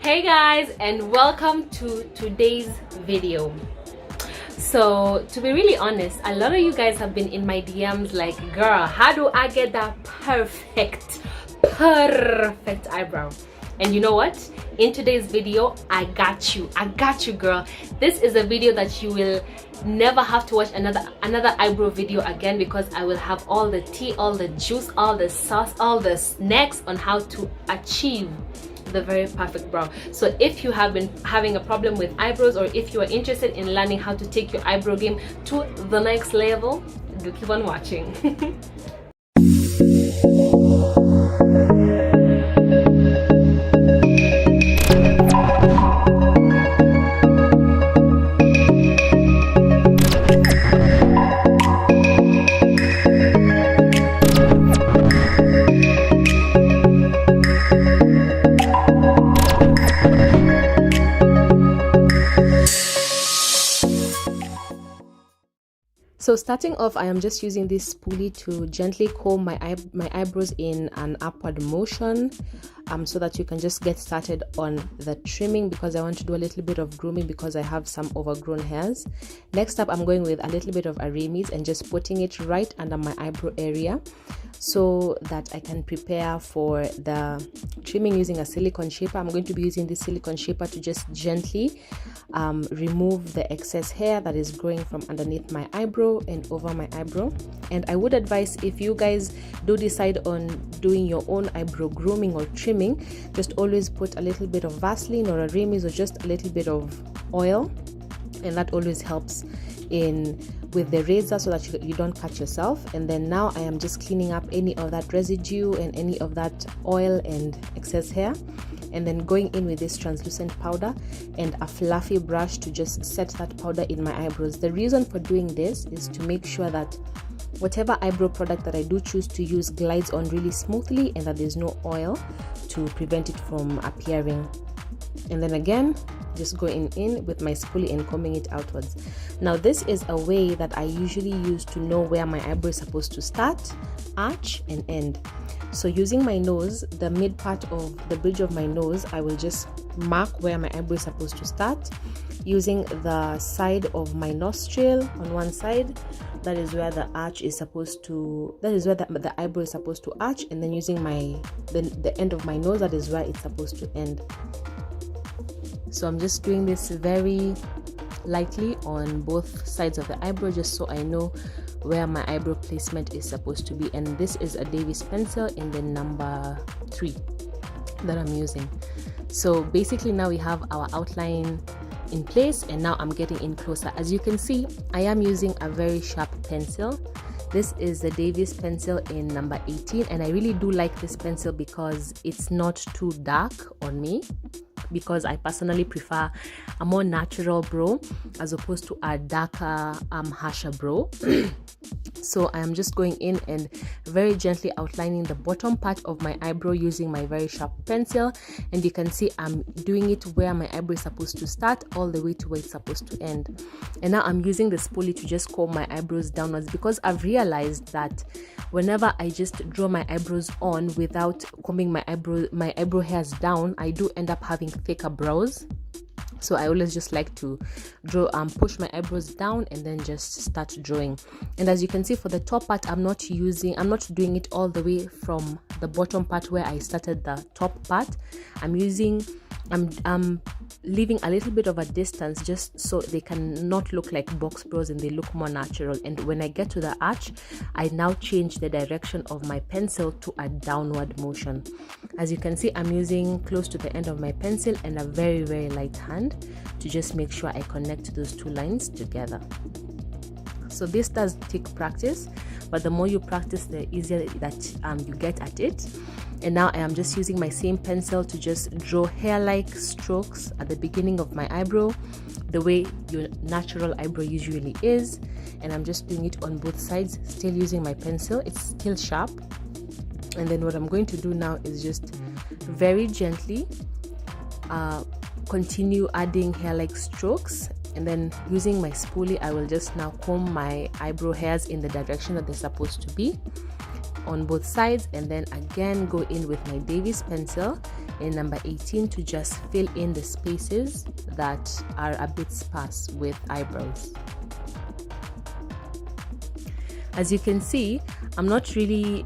Hey guys, and welcome to today's video. So to be really honest, a lot of you guys have been in my DMs like, girl, how do I get that perfect eyebrow? And you know what? In today's video, I got you girl. This is a video that you will never have to watch another eyebrow video again, because I will have all the tea, all the juice, all the sauce, all the snacks on how to achieve the very perfect brow. So if you have been having a problem with eyebrows, or if you are interested in learning how to take your eyebrow game to the next level, do keep on watching. So starting off, I am just using this spoolie to gently comb my eyebrows in an upward motion, so that you can just get started on the trimming, because I want to do a little bit of grooming because I have some overgrown hairs. Next up, I'm going with a little bit of Aramis and just putting it right under my eyebrow area so that I can prepare for the trimming using a silicone shaper. I'm going to be using this silicone shaper to just gently remove the excess hair that is growing from underneath my eyebrow and over my eyebrow. And I would advise, if you guys do decide on doing your own eyebrow grooming or trimming, just always put a little bit of Vaseline or a Aramis or just a little bit of oil, and that always helps with the razor so that you don't cut yourself. And then now I am just cleaning up any of that residue and any of that oil and excess hair, and then going in with this translucent powder and a fluffy brush to just set that powder in my eyebrows. The reason for doing this is to make sure that whatever eyebrow product that I do choose to use glides on really smoothly, and that there's no oil to prevent it from appearing. And then again, just going in with my spoolie and combing it outwards. Now this is a way that I usually use to know where my eyebrow is supposed to start, arch, and end. So using my nose, the mid part of the bridge of my nose, I will just mark where my eyebrow is supposed to start. Using the side of my nostril on one side, that is where the arch is supposed to, that is where the eyebrow is supposed to arch, and then using the end of my nose, that is where it's supposed to end. So I'm just doing this very lightly on both sides of the eyebrow, just so I know where my eyebrow placement is supposed to be. And this is a Davis pencil in the number 3 that I'm using. So basically now we have our outline in place, and now I'm getting in closer. As you can see, I am using a very sharp pencil. This is the Davis pencil in number 18, and I really do like this pencil because it's not too dark on me, because I personally prefer a more natural brow as opposed to a darker harsher brow. So I am just going in and very gently outlining the bottom part of my eyebrow using my very sharp pencil, and you can see I'm doing it where my eyebrow is supposed to start all the way to where it's supposed to end. And now I'm using the spoolie to just comb my eyebrows downwards, because I've realized that whenever I just draw my eyebrows on without combing my eyebrow hairs down, I do end up having thicker brows. So I always just like to draw, push my eyebrows down and then just start drawing. And as you can see, for the top part, I'm not doing it all the way from the bottom part where I started the top part. I'm leaving a little bit of a distance just so they can not look like box brows and they look more natural. And when I get to the arch, I now change the direction of my pencil to a downward motion. As you can see, I'm using close to the end of my pencil and a very, very light hand to just make sure I connect those two lines together. So this does take practice, but the more you practice, the easier that you get at it. And now I am just using my same pencil to just draw hair-like strokes at the beginning of my eyebrow, the way your natural eyebrow usually is. And I'm just doing it on both sides, still using my pencil. It's still sharp. And then what I'm going to do now is just very gently continue adding hair-like strokes. And then using my spoolie, I will just now comb my eyebrow hairs in the direction that they're supposed to be on both sides, and then again go in with my Davis pencil and number 18 to just fill in the spaces that are a bit sparse with eyebrows. As you can see, I'm not really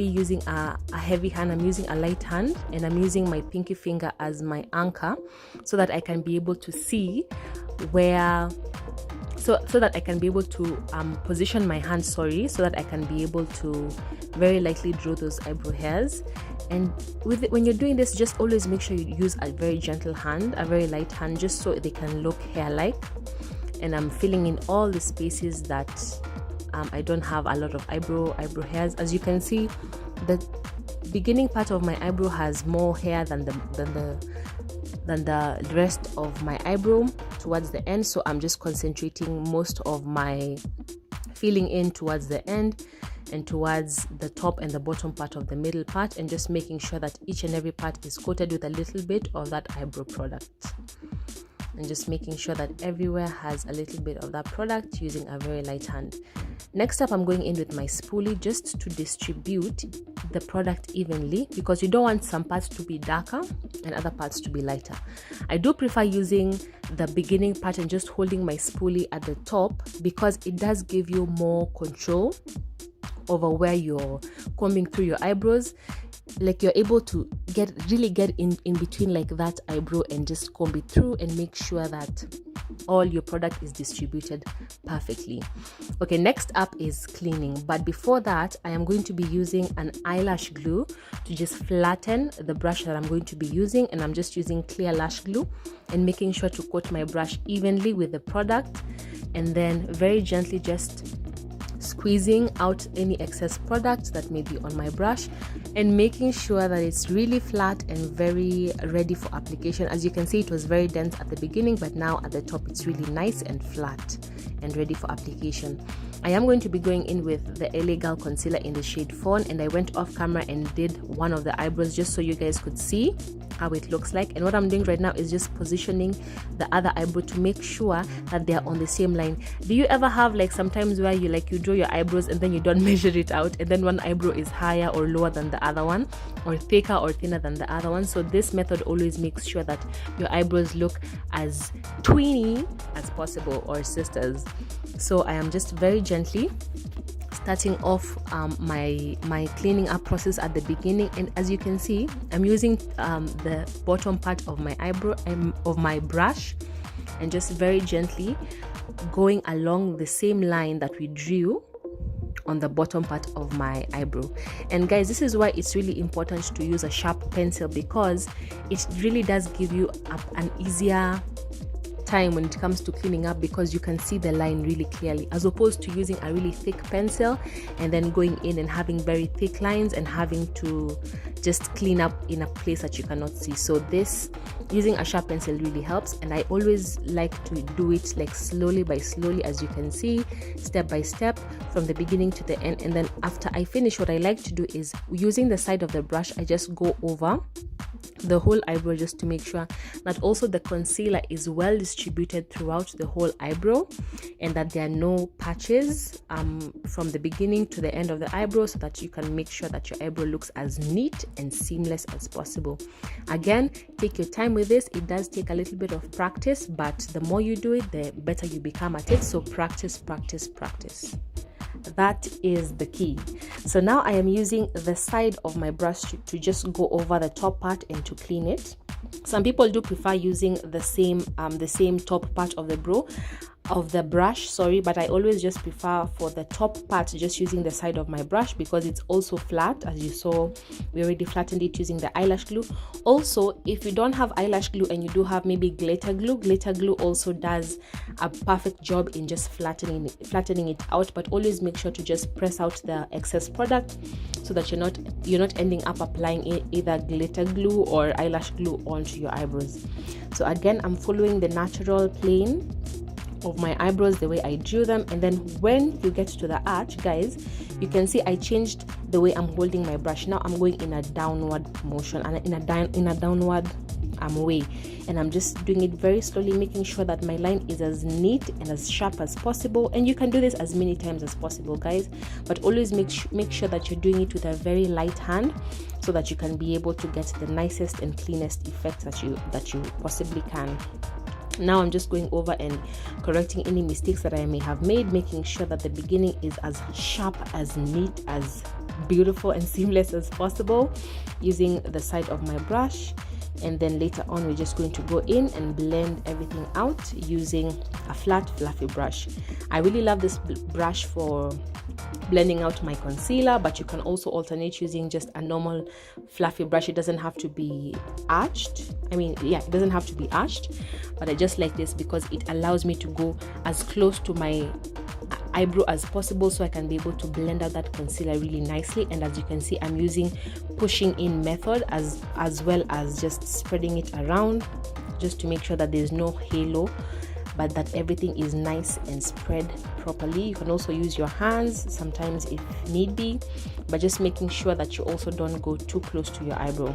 using a heavy hand. I'm using a light hand, and I'm using my pinky finger as my anchor so that I can be able to see where so that I can be able to position my hand, so that I can be able to very lightly draw those eyebrow hairs. And when you're doing this, just always make sure you use a very gentle hand, a very light hand, just so they can look hair-like. And I'm filling in all the spaces that I don't have a lot of eyebrow hairs. As you can see, the beginning part of my eyebrow has more hair than the rest of my eyebrow towards the end, so I'm just concentrating most of my filling in towards the end and towards the top and the bottom part of the middle part, and just making sure that each and every part is coated with a little bit of that eyebrow product, and just making sure that everywhere has a little bit of that product using a very light hand. Next up, I'm going in with my spoolie just to distribute the product evenly, because you don't want some parts to be darker and other parts to be lighter. I do prefer using the beginning part and just holding my spoolie at the top, because it does give you more control over where you're combing through your eyebrows. Like, you're able to really get in between like that eyebrow and just comb it through and make sure that all your product is distributed perfectly. Okay, next up is cleaning, but before that I am going to be using an eyelash glue to just flatten the brush that I'm going to be using, and I'm just using clear lash glue and making sure to coat my brush evenly with the product, and then very gently just squeezing out any excess product that may be on my brush, and making sure that it's really flat and very ready for application. As you can see, it was very dense at the beginning, but now at the top it's really nice and flat and ready for application. I am going to be going in with the LA Girl concealer in the shade Fawn, and I went off camera and did one of the eyebrows just so you guys could see how it looks like. And what I'm doing right now is just positioning the other eyebrow to make sure that they are on the same line. Do you ever have like sometimes where you draw your eyebrows and then you don't measure it out, and then one eyebrow is higher or lower than the other one, or thicker or thinner than the other one? So this method always makes sure that your eyebrows look as tweeny as possible, or sisters. So I am just very gently starting off my cleaning up process at the beginning, and as you can see, I'm using the bottom part of my eyebrow of my brush, and just very gently going along the same line that we drew on the bottom part of my eyebrow. And guys, this is why it's really important to use a sharp pencil, because it really does give you an easier time when it comes to cleaning up, because you can see the line really clearly, as opposed to using a really thick pencil and then going in and having very thick lines and having to just clean up in a place that you cannot see. So this, using a sharp pencil really helps, and I always like to do it like slowly by slowly, as you can see, step by step from the beginning to the end. And then after I finish, what I like to do is, using the side of the brush, I just go over the whole eyebrow just to make sure that also the concealer is well distributed throughout the whole eyebrow, and that there are no patches from the beginning to the end of the eyebrow, so that you can make sure that your eyebrow looks as neat and seamless as possible. Again, take your time with this. It does take a little bit of practice, but the more you do it, the better you become at it. So practice. That is the key. So now I am using the side of my brush to just go over the top part and to clean it. Some people do prefer using the same top part of the brush, but I always just prefer for the top part just using the side of my brush, because it's also flat. As you saw, we already flattened it using the eyelash glue. Also, if you don't have eyelash glue and you do have maybe glitter glue also does a perfect job in just flattening it out. But always make sure to just press out the excess product, so that you're not ending up applying either glitter glue or eyelash glue onto your eyebrows. So again, I'm following the natural plane of my eyebrows the way I drew them. And then when you get to the arch, guys, you can see I changed the way I'm holding my brush. Now I'm going in a downward motion and in a downward way, and I'm just doing it very slowly, making sure that my line is as neat and as sharp as possible. And you can do this as many times as possible, guys, but always make sure that you're doing it with a very light hand, so that you can be able to get the nicest and cleanest effect that you possibly can. Now I'm just going over and correcting any mistakes that I may have made, making sure that the beginning is as sharp, as neat, as beautiful and seamless as possible, using the side of my brush. And then later on, we're just going to go in and blend everything out using a flat fluffy brush. I really love this brush for blending out my concealer, but you can also alternate using just a normal fluffy brush. It doesn't have to be arched. It doesn't have to be arched, but I just like this because it allows me to go as close to my eyebrow as possible, so I can be able to blend out that concealer really nicely. And as you can see, I'm using pushing in method as well as just spreading it around, just to make sure that there's no halo, but that everything is nice and spread properly. You can also use your hands sometimes if need be, but just making sure that you also don't go too close to your eyebrow.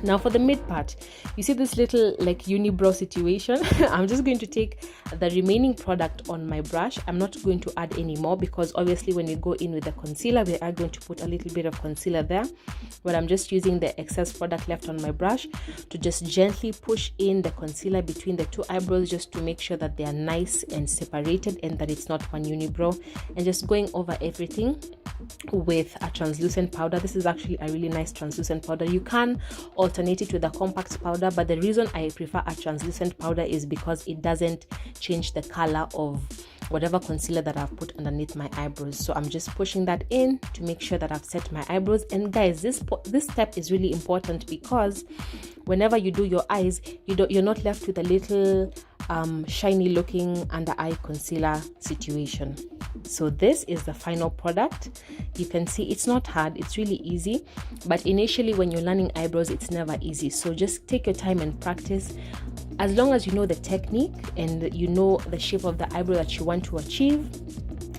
Now for the mid part, you see this little like unibrow situation. I'm just going to take the remaining product on my brush. I'm not going to add any more because obviously when we go in with the concealer, we are going to put a little bit of concealer there, but I'm just using the excess product left on my brush to just gently push in the concealer between the two eyebrows, just to make sure that they are nice and separated and that it's not one unibrow, and just going over everything with a translucent powder. This is actually a really nice translucent powder. You can alternate it with a compact powder, but the reason I prefer a translucent powder is because it doesn't change the color of whatever concealer that I've put underneath my eyebrows. So I'm just pushing that in to make sure that I've set my eyebrows. And guys, this step is really important because whenever you do your eyes, you're not left with a little shiny looking under eye concealer situation. So this is the final product. You can see it's not hard, it's really easy, but initially when you're learning eyebrows, it's never easy. So just take your time and practice. As long as you know the technique and you know the shape of the eyebrow that you want to achieve,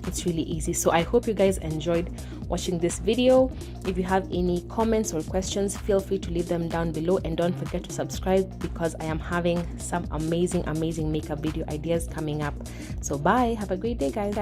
it's really easy. So I hope you guys enjoyed watching this video. If you have any comments or questions, feel free to leave them down below, and don't forget to subscribe because I am having some amazing makeup video ideas coming up. So bye, have a great day guys.